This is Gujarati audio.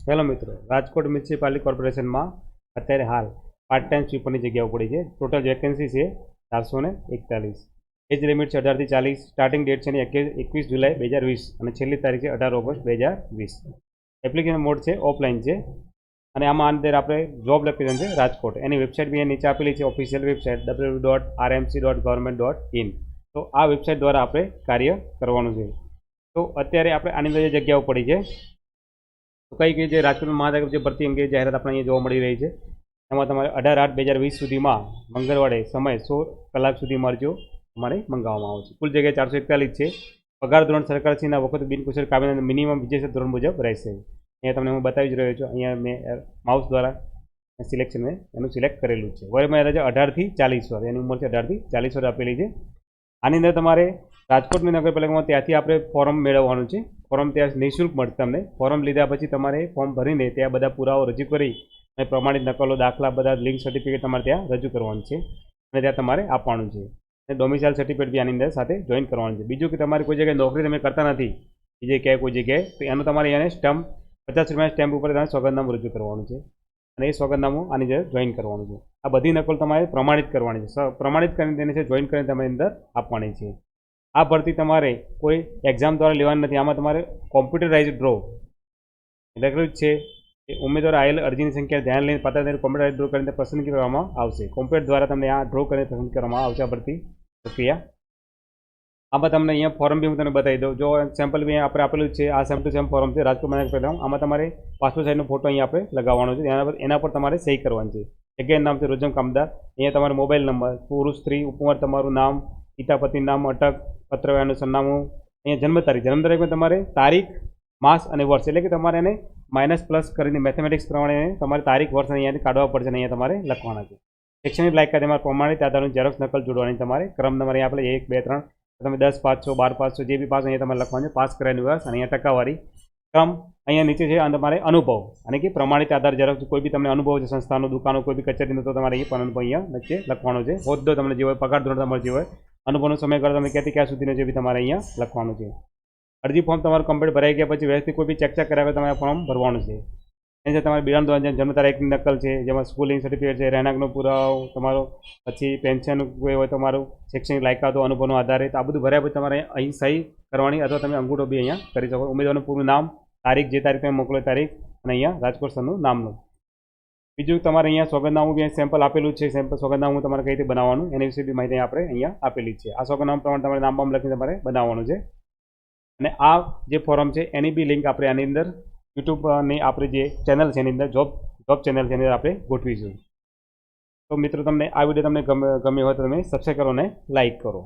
હેલો મિત્રો, રાજકોટ મ્યુનિસિપાલિટી કોર્પોરેશનમાં અત્યારે હાલ પાર્ટ ટાઈમ સ્વીપરની જગ્યાઓ પડી છે. ટોટલ વેકેન્સી છે 441. એજ લિમિટ છે 18 થી 40. સ્ટાર્ટિંગ ડેટ છે 21 જુલાઈ 2020 અને છેલ્લી તારીખ છે 18 ઓગસ્ટ 2020. એપ્લિકેશન મોડ છે ઓફલાઈન છે અને આમાં અંદર આપણે જોબ લોકેશન છે રાજકોટ. એની વેબસાઇટ બી નીચે આપેલી છે, ઓફિશિયલ વેબસાઇટ www.rmc.government.in. તો આ વેબસાઇટ દ્વારા આપણે કાર્ય કરવાનું છે. તો અત્યારે આપણે આની અંદર જે જગ્યાઓ પડી છે તો કઈ કઈ જે રાજકોટ મહાનગર જે ભરતી અંગે જાહેરાત આપણે અહીંયા જોવા મળી રહી છે. એમાં તમારે 18/8/2020 સુધીમાં મંગળવારે સમય 16 કલાક સુધીમાં અરજીઓ તમારે મંગાવવામાં આવે છે. કુલ જગ્યા 441 છે. પગાર ધોરણ સરકારશ્રીના વખત બિનકુશળ કામદાર મિનિમમ વિજય ધોરણ મુજબ રહેશે. અહીંયા તમને હું બતાવી જ રહ્યો છું. અહીંયા મેં માઉસ દ્વારા સિલેક્શન મેં એનું સિલેક્ટ કરેલું છે. વયમર્યાદા છે 18 થી 40 વર્ષ. એની ઉંમર છે 18 થી 40 વર્ષ આપેલી છે. આની અંદર તમારે રાજકોટની નગરપાલિકામાં ત્યાંથી આપણે ફોર્મ મેળવવાનું છે. ફોર્મ ત્યાં નિઃશુલ્ક મળશે તમને. ફોર્મ લીધા પછી તમારે ફોર્મ ભરીને ત્યાં બધા પુરાવો રજૂ કરી અને પ્રમાણિત નકલો, દાખલા, બધા લિંક સર્ટિફિકેટ તમારે ત્યાં રજૂ કરવાનું છે અને ત્યાં તમારે આપવાનું છે. અને ડોમિસાઇલ સર્ટિફિકેટ બી આની અંદર સાથે જોઈન કરવાનું છે. બીજું કે તમારી કોઈ જગ્યાએ નોકરી તમે કરતા નથી બીજે ક્યાંય કોઈ જગ્યાએ, તો એનું તમારે એને સ્ટેમ્પ 50 રૂપિયાના સ્ટેમ્પ ઉપર તમારે સોગંદનામું રજૂ કરવાનું છે અને એ સોગંદનામું આની અંદર જોઈન કરવાનું છે. આ બધી નકલ તમારે પ્રમાણિત કરવાની છે. પ્રમાણિત કરીને તેને છે જોઈન કરીને તમારી અંદર આપવાની છે. આ ભરતી તમારે કોઈ એક્ઝામ દ્વારા લેવાની નથી. આમાં તમારે કોમ્પ્યુટરાઇઝ ડ્રો લખેલું જ છે કે ઉમેદવાર આવેલ અરજીની સંખ્યા ધ્યાન લઈને પાત્ર કોમ્પ્યુટરાઇઝ ડ્રો કરીને પસંદગી કરવામાં આવશે. કોમ્પ્યુટર દ્વારા તમને આ ડ્રો કરીને પસંદ કરવામાં આવશે આ ભરતી પ્રક્રિયા. આમાં તમને અહીંયા ફોર્મ બી હું તમને બતાવી દઉં. જો સેમ્પલ બી આપણે આપેલું છે. આ સેમ ટુ સેમ ફોર્મ છે રાજકોટ મહાનગરપાલિકા. આમાં તમારે પાસપોર્ટ સાઇઝનો ફોટો અહીંયા આપણે લગાવવાનો છે. એના પર તમારે સહી કરવાની છે. જગ્યાનું નામ છે રોજમ કામદાર. અહીંયા તમારો મોબાઈલ નંબર, પુરુષ, સ્ત્રી, ઉપવર, તમારું નામ, પિતા પતિનું નામ, અટક, પત્રવ્યવહારનું સરનામું, અહીંયા જન્મ તારીખમાં તમારે તારીખ, માસ અને વર્ષ, એટલે કે તમારે એને માઇનસ પ્લસ કરીને મેથેમેટિક્સ પ્રમાણે તમારે તારીખ, વર્ષ અહીંયાથી કાઢવા પડશે અને અહીંયા તમારે લખવાના છે. શૈક્ષણિક લાયકાત તમારે પ્રમાણિત આધારનું ઝેરોક્સ નકલ જોડવાની તમારે. ક્રમ તમારે આપણે 1, 2, 3 તમે 10 પાસ છો, 12 પાસ છો, જે બી પાસ અહીંયા તમારે લખવાનું છે. પાસ કરાયેલું વર્ષ અને અહીંયા ટકાવારી. ક્રમ અહીંયા નીચે છે અને તમારે અનુભવ અને કે પ્રમાણિત આધાર ઝેરોક્સ કોઈ બી તમને અનુભવ છે સંસ્થાનો, દુકાનો, કોઈ બી કચેરીનો, તો તમારે એ પણ અનુભવ અહીંયા નીચે લખવાનો છે. હોદ્દો તમને જે હોય, પગાર ધોરણ તમારે જે હોય, અનુભવનો સમયગાળો તમે ક્યાંથી ક્યાં સુધીનો જે બી તમારે અહીંયા લખવાનું છે. અરજી ફોર્મ તમારું કમ્પ્લીટ ભરાઈ ગયા પછી વ્યવસ્થિત કોઈ બી ચેક કરાવે તમારે ફોર્મ ભરવાનું છે. એની તમારે બિરામ ધોરણ જન્મ તારીખની નકલ છે, જેમાં સ્કૂલિંગ સર્ટિફિકેટ છે, રહેણાંકનો પુરાવો તમારો, પછી પેન્શન કોઈ હોય તમારું, શૈક્ષણિક લાયકાતો, અનુભવનો આધારે, આ બધું ભર્યા પછી તમારે અહીં સહી કરવાની અથવા તમે અંગૂઠો બી અહીંયા કરી શકો. ઉમેદવારનું પૂરું નામ, તારીખ, જે તારીખ તમે મોકલો તારીખ અને અહીંયા રાજકોટ સરનું નામનું. બીજું તમારે અહીંયા સોગંદનામું બી સેમ્પલ આપેલું છે. સેમ્પલ સોગંદનામું તમારે કઈ રીતે બનાવવાનું એની વિશે બી માહિતી આપણે અહીંયા આપેલી છે. આ સોગંદનામું પ્રમાણે તમારે નામ બામ લખીને તમારે બનાવવાનું છે. અને આ જે ફોરમ છે એની બી લિંક આપણે આની અંદર યુટ્યુબની આપણી જે ચેનલ છે એની અંદર જોબ ચેનલ છે એની અંદર આપણે ગોઠવીશું. તો મિત્રો તમને આ વિડીયો તમને ગમ્યો હોય તો તમે સબસ્ક્રાઈબ કરો અને લાઇક કરો.